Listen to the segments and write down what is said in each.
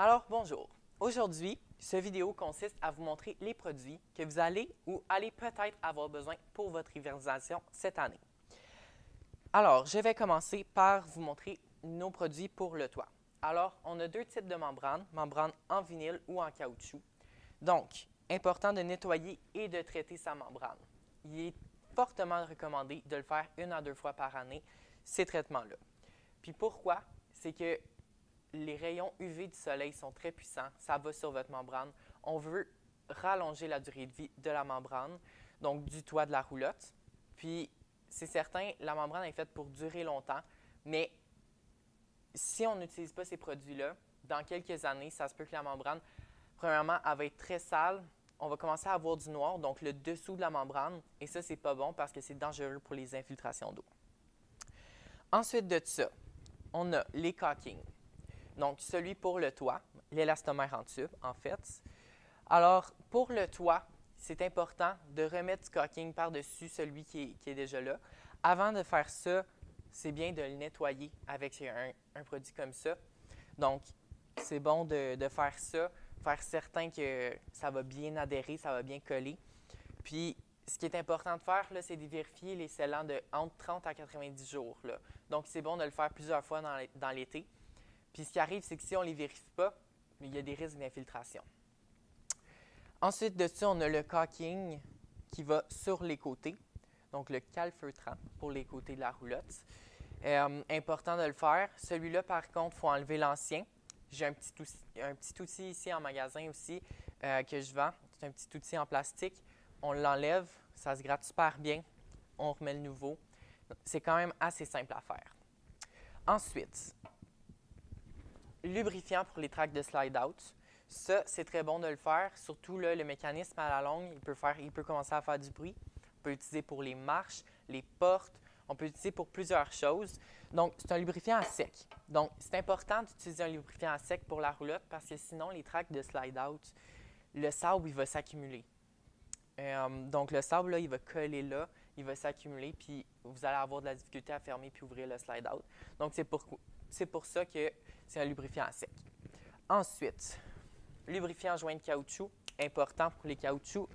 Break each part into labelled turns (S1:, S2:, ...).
S1: Alors bonjour, aujourd'hui, cette vidéo consiste à vous montrer les produits que vous allez ou allez peut-être avoir besoin pour votre hivernisation cette année. Alors, je vais commencer par vous montrer nos produits pour le toit. Alors, on a deux types de membranes, membrane en vinyle ou en caoutchouc. Donc, important de nettoyer et de traiter sa membrane. Il est fortement recommandé de le faire 1 à 2 fois par année, ces traitements-là. Puis pourquoi? C'est que les rayons UV du soleil sont très puissants, ça va sur votre membrane. On veut rallonger la durée de vie de la membrane, donc du toit de la roulotte. Puis, c'est certain, la membrane est faite pour durer longtemps, mais si on n'utilise pas ces produits-là, dans quelques années, ça se peut que la membrane, premièrement, elle va être très sale. On va commencer à avoir du noir, donc le dessous de la membrane, et ça, c'est pas bon parce que c'est dangereux pour les infiltrations d'eau. Ensuite de ça, on a les caulkings. Donc, celui pour le toit, l'élastomère en tube, en fait. Alors, pour le toit, c'est important de remettre du caulking par-dessus celui qui est déjà là. Avant de faire ça, c'est bien de le nettoyer avec un produit comme ça. Donc, c'est bon de faire certain que ça va bien adhérer, ça va bien coller. Puis, ce qui est important de faire, c'est de vérifier les scellants de entre 30 à 90 jours. Là. Donc, c'est bon de le faire plusieurs fois dans l'été. Puis ce qui arrive, c'est que si on ne les vérifie pas, il y a des risques d'infiltration. Ensuite de ça, on a le caulking qui va sur les côtés, donc le calfeutrant pour les côtés de la roulotte. Important de le faire. Celui-là, par contre, il faut enlever l'ancien. J'ai un petit outil ici en magasin aussi que je vends. C'est un petit outil en plastique. On l'enlève, ça se gratte super bien. On remet le nouveau. C'est quand même assez simple à faire. Ensuite, lubrifiant pour les tracts de slide-out. Ça, c'est très bon de le faire. Surtout, là, le mécanisme à la longue, il peut commencer à faire du bruit. On peut l'utiliser pour les marches, les portes. On peut l'utiliser pour plusieurs choses. Donc, c'est un lubrifiant à sec. Donc, c'est important d'utiliser un lubrifiant à sec pour la roulotte parce que sinon, les tracts de slide-out, le sable, il va s'accumuler. Donc, le sable, là, il va coller là, il va s'accumuler, puis vous allez avoir de la difficulté à fermer puis ouvrir le slide-out. Donc, c'est pour ça que c'est un lubrifiant à sec. Ensuite, lubrifiant joint de caoutchouc, important pour les caoutchoucs.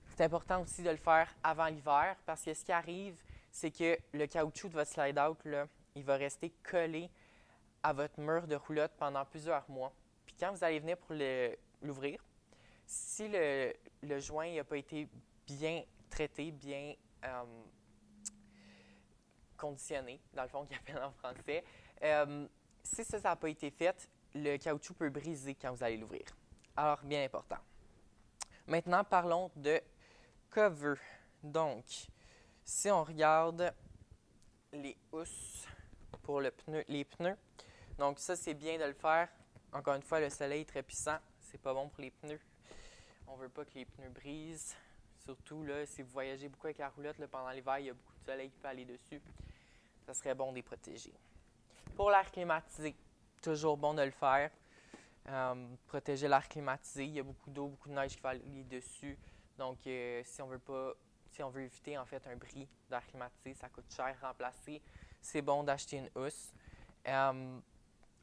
S1: C'est important aussi de le faire avant l'hiver parce que ce qui arrive, c'est que le caoutchouc de votre slide-out, il va rester collé à votre mur de roulotte pendant plusieurs mois. Puis quand vous allez venir pour l'ouvrir, si le joint n'a pas été bien traité, bien conditionné, dans le fond, qu'il appelle en français, si ça n'a pas été fait, le caoutchouc peut briser quand vous allez l'ouvrir. Alors, bien important. Maintenant, parlons de cover. Donc, si on regarde les housses pour les pneus, donc ça, c'est bien de le faire. Encore une fois, le soleil est très puissant. C'est pas bon pour les pneus. On ne veut pas que les pneus brisent. Surtout, là, si vous voyagez beaucoup avec la roulotte, là, pendant l'hiver, il y a beaucoup de soleil qui peut aller dessus. Ça serait bon de les protéger. Pour l'air climatisé, toujours bon de le faire. Protéger l'air climatisé. Il y a beaucoup d'eau, beaucoup de neige qui va aller dessus. Donc, si on veut éviter en fait un bris d'air climatisé, ça coûte cher à remplacer. C'est bon d'acheter une housse.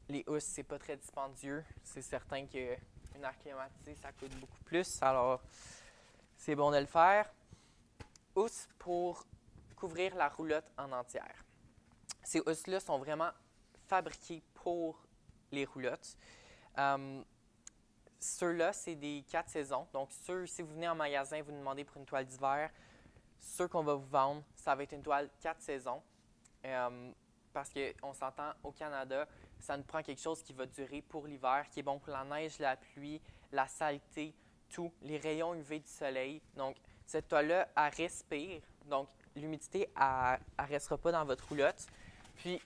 S1: Les housses, c'est pas très dispendieux. C'est certain qu'une air climatisée, ça coûte beaucoup plus. Alors, c'est bon de le faire. Housse pour couvrir la roulotte en entière. Ces housses-là sont vraiment fabriquées pour les roulottes. Ceux-là, c'est des 4 saisons. Donc, si vous venez en magasin, vous demandez pour une toile d'hiver, ceux qu'on va vous vendre, ça va être une toile 4 saisons. Parce qu'on s'entend, au Canada, ça nous prend quelque chose qui va durer pour l'hiver, qui est bon pour la neige, la pluie, la saleté, tout, les rayons UV du soleil. Donc, cette toile-là, elle respire. Donc, l'humidité, elle ne restera pas dans votre roulotte. Puis,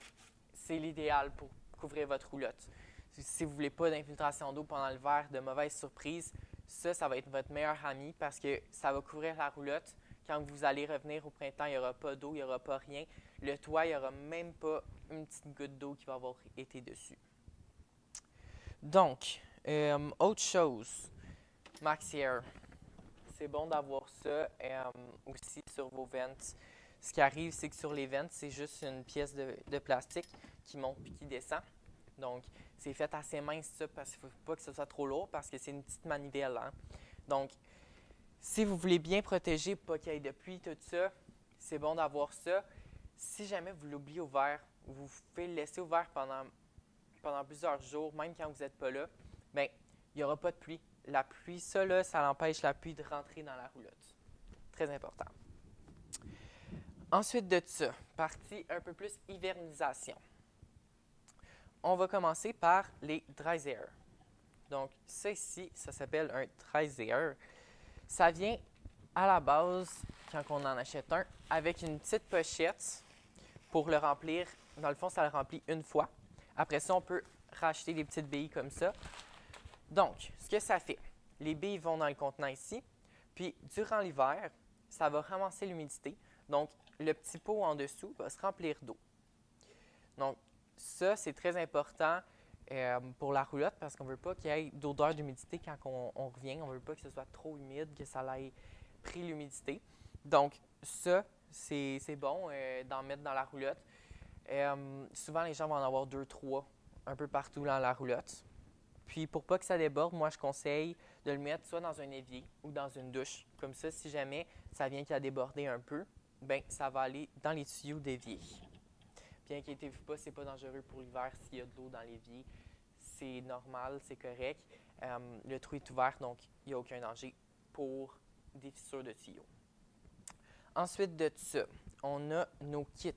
S1: c'est l'idéal pour couvrir votre roulotte. Si vous ne voulez pas d'infiltration d'eau pendant l'hiver, de mauvaises surprises, ça va être votre meilleur ami parce que ça va couvrir la roulotte. Quand vous allez revenir au printemps, il n'y aura pas d'eau, il n'y aura pas rien. Le toit, il n'y aura même pas une petite goutte d'eau qui va avoir été dessus. Donc, autre chose, MaxiAir. C'est bon d'avoir ça aussi sur vos ventes. Ce qui arrive, c'est que sur les ventes, c'est juste une pièce de plastique qui monte puis qui descend. Donc, c'est fait assez mince ça parce qu'il ne faut pas que ce soit trop lourd parce que c'est une petite manivelle. Hein? Donc, si vous voulez bien protéger, pas qu'il y ait de pluie, tout ça, c'est bon d'avoir ça. Si jamais vous l'oubliez ouvert, vous pouvez le laisser ouvert pendant plusieurs jours, même quand vous n'êtes pas là, bien, il n'y aura pas de pluie. La pluie, ça, là, ça empêche la pluie de rentrer dans la roulotte. Très important. Ensuite de ça, partie un peu plus hivernisation. On va commencer par les dry air. Donc, ça ici, ça s'appelle un dry air. Ça vient à la base, quand on en achète un, avec une petite pochette pour le remplir. Dans le fond, ça le remplit une fois. Après ça, on peut racheter des petites billes comme ça. Donc, ce que ça fait, les billes vont dans le contenant ici, puis durant l'hiver, ça va ramasser l'humidité. Donc, le petit pot en dessous va se remplir d'eau. Donc, ça, c'est très important pour la roulotte parce qu'on ne veut pas qu'il y ait d'odeur d'humidité quand on revient. On ne veut pas que ce soit trop humide, que ça ait pris l'humidité. Donc, ça, c'est bon d'en mettre dans la roulotte. Souvent, les gens vont en avoir 2, 3 un peu partout dans la roulotte. Puis, pour pas que ça déborde, moi, je conseille de le mettre soit dans un évier ou dans une douche. Comme ça, si jamais ça vient qu'il a débordé un peu, bien, ça va aller dans les tuyaux d'évier. Puis, inquiétez-vous pas, c'est pas dangereux pour l'hiver s'il y a de l'eau dans l'évier. C'est normal, c'est correct. Le trou est ouvert, donc il n'y a aucun danger pour des fissures de tuyaux. Ensuite de ça, on a nos kits.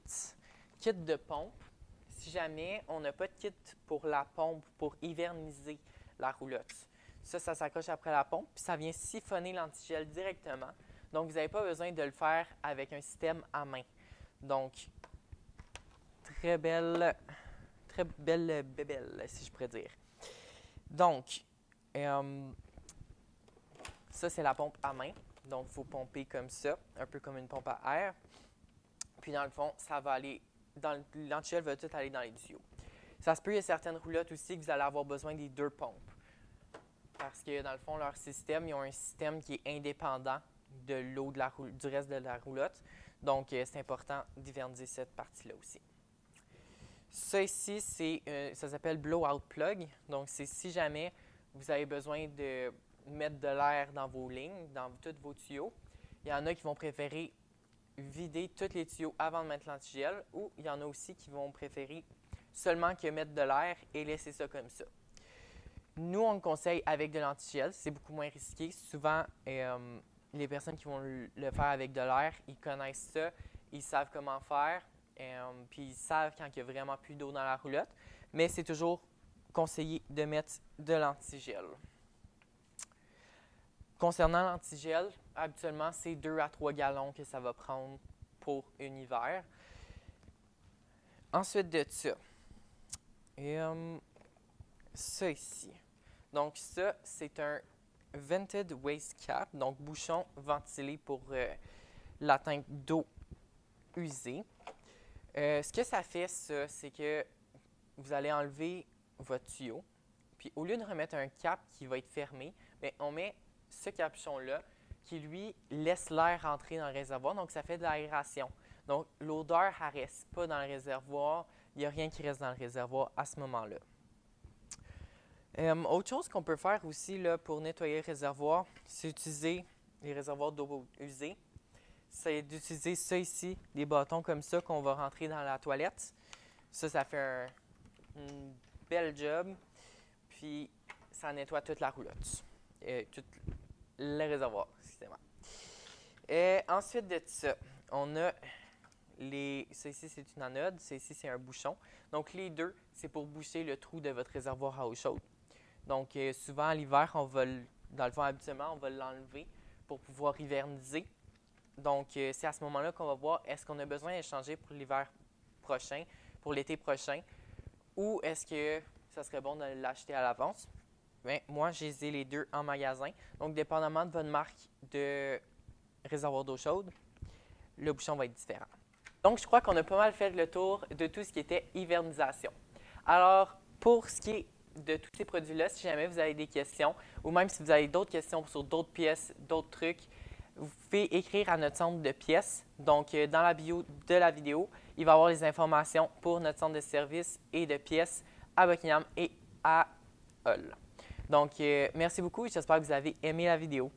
S1: Kit de pompe. Si jamais on n'a pas de kit pour la pompe, pour hiverniser la roulotte, ça s'accroche après la pompe, puis ça vient siphonner l'antigel directement. Donc, vous n'avez pas besoin de le faire avec un système à main. Donc, très belle bébelle, si je pourrais dire. Donc, ça, c'est la pompe à main. Donc, il faut pomper comme ça, un peu comme une pompe à air. Puis, dans le fond, ça va aller l'antigel va tout aller dans les tuyaux. Ça se peut, il y a certaines roulottes aussi que vous allez avoir besoin des 2 pompes. Parce que, dans le fond, leur système, ils ont un système qui est indépendant de l'eau du reste de la roulotte. Donc, c'est important d'hiverniser cette partie-là aussi. Ça ici, ça s'appelle blowout plug. Donc, c'est si jamais vous avez besoin de mettre de l'air dans vos lignes, dans tous vos tuyaux. Il y en a qui vont préférer vider tous les tuyaux avant de mettre l'antigel, ou il y en a aussi qui vont préférer seulement que mettre de l'air et laisser ça comme ça. Nous, on le conseille avec de l'antigel, c'est beaucoup moins risqué. Souvent, les personnes qui vont le faire avec de l'air, ils connaissent ça, ils savent comment faire, puis ils savent quand il n'y a vraiment plus d'eau dans la roulotte, mais c'est toujours conseillé de mettre de l'antigel. Concernant l'antigel, habituellement, c'est 2 à 3 gallons que ça va prendre pour un hiver. Ensuite de ça, ça ici. Donc ça, c'est un vented waste cap, donc bouchon ventilé pour l'atteinte d'eau usée. Ce que ça fait, ça, c'est que vous allez enlever votre tuyau, puis au lieu de remettre un cap qui va être fermé, bien, on met ce capuchon-là qui, lui, laisse l'air entrer dans le réservoir, donc ça fait de l'aération. Donc, l'odeur ne reste pas dans le réservoir, il n'y a rien qui reste dans le réservoir à ce moment-là. Autre chose qu'on peut faire aussi là, pour nettoyer le réservoir, c'est utiliser les réservoirs d'eau usée. C'est d'utiliser ça ici, des bâtons comme ça qu'on va rentrer dans la toilette. Ça fait un bel job, puis ça nettoie toute la roulotte. Tout le réservoir, excusez-moi. Ensuite de ça, on a ça ici, c'est une anode, ça ici, c'est un bouchon. Donc, les deux, c'est pour boucher le trou de votre réservoir à eau chaude. Donc, souvent, l'hiver, dans le fond, habituellement, on va l'enlever pour pouvoir hiverniser. Donc, c'est à ce moment-là qu'on va voir est-ce qu'on a besoin d'échanger pour l'hiver prochain, pour l'été prochain, ou est-ce que ça serait bon de l'acheter à l'avance. Bien, moi, j'ai les deux en magasin. Donc, dépendamment de votre marque de réservoir d'eau chaude, le bouchon va être différent. Donc, je crois qu'on a pas mal fait le tour de tout ce qui était hivernisation. Alors, pour ce qui est de tous ces produits-là, si jamais vous avez des questions, ou même si vous avez d'autres questions sur d'autres pièces, d'autres trucs, vous pouvez écrire à notre centre de pièces. Donc, dans la bio de la vidéo, il va y avoir les informations pour notre centre de service et de pièces à Buckingham et à Hull. Donc, merci beaucoup et j'espère que vous avez aimé la vidéo.